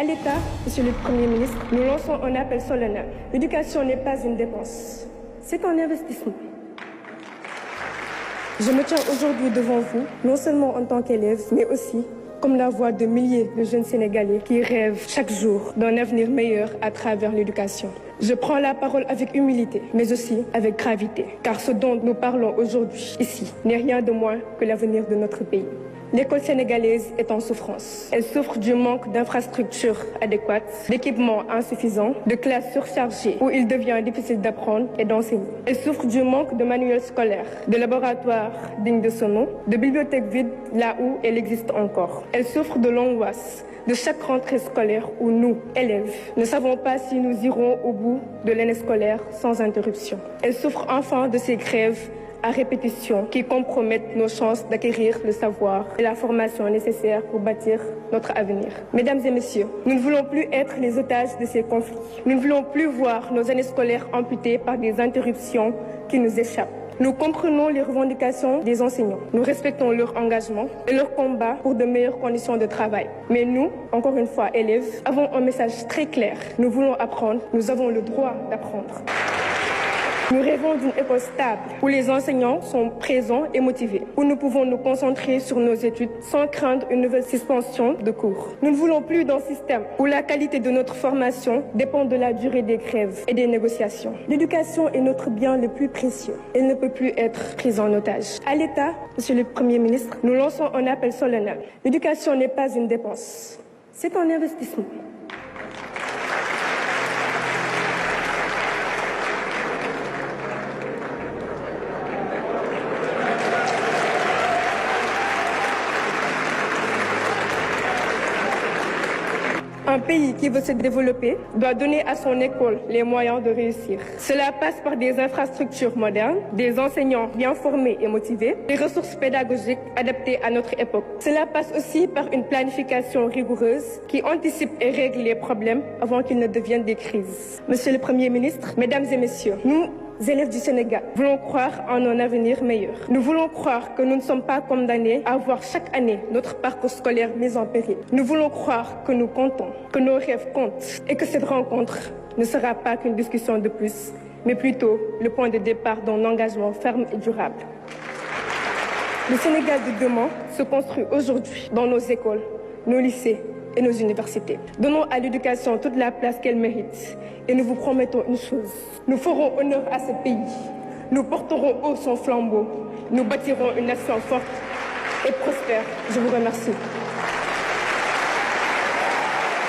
À l'État, Monsieur le Premier ministre, nous lançons un appel solennel. L'éducation n'est pas une dépense, c'est un investissement. Je me tiens aujourd'hui devant vous, non seulement en tant qu'élève, mais aussi comme la voix de milliers de jeunes Sénégalais qui rêvent chaque jour d'un avenir meilleur à travers l'éducation. Je prends la parole avec humilité, mais aussi avec gravité, car ce dont nous parlons aujourd'hui, ici, n'est rien de moins que l'avenir de notre pays. L'école sénégalaise est en souffrance. Elle souffre du manque d'infrastructures adéquates, d'équipements insuffisants, de classes surchargées où il devient difficile d'apprendre et d'enseigner. Elle souffre du manque de manuels scolaires, de laboratoires dignes de ce nom, de bibliothèques vides là où elle existe encore. Elle souffre de l'angoisse de chaque rentrée scolaire où nous, élèves, ne savons pas si nous irons au bout de l'année scolaire sans interruption. Elle souffre enfin de ces grèves à répétition qui compromettent nos chances d'acquérir le savoir et la formation nécessaire pour bâtir notre avenir. Mesdames et messieurs, nous ne voulons plus être les otages de ces conflits. Nous ne voulons plus voir nos années scolaires amputées par des interruptions qui nous échappent. Nous comprenons les revendications des enseignants. Nous respectons leur engagement et leur combat pour de meilleures conditions de travail. Mais nous, encore une fois élèves, avons un message très clair. Nous voulons apprendre, nous avons le droit d'apprendre. Nous rêvons d'une école stable, où les enseignants sont présents et motivés, où nous pouvons nous concentrer sur nos études sans craindre une nouvelle suspension de cours. Nous ne voulons plus d'un système où la qualité de notre formation dépend de la durée des grèves et des négociations. L'éducation est notre bien le plus précieux. Elle ne peut plus être prise en otage. À l'État, Monsieur le Premier ministre, nous lançons un appel solennel. L'éducation n'est pas une dépense, c'est un investissement. Un pays qui veut se développer doit donner à son école les moyens de réussir. Cela passe par des infrastructures modernes, des enseignants bien formés et motivés, des ressources pédagogiques adaptées à notre époque. Cela passe aussi par une planification rigoureuse qui anticipe et règle les problèmes avant qu'ils ne deviennent des crises. Monsieur le Premier ministre, Mesdames et Messieurs, nous, élèves du Sénégal, voulons croire en un avenir meilleur. Nous voulons croire que nous ne sommes pas condamnés à voir chaque année notre parcours scolaire mis en péril. Nous voulons croire que nous comptons, que nos rêves comptent et que cette rencontre ne sera pas qu'une discussion de plus, mais plutôt le point de départ d'un engagement ferme et durable. Le Sénégal de demain se construit aujourd'hui dans nos écoles, nos lycées et nos universités. Donnons à l'éducation toute la place qu'elle mérite et nous vous promettons une chose. Nous ferons honneur à ce pays. Nous porterons haut son flambeau. Nous bâtirons une nation forte et prospère. Je vous remercie.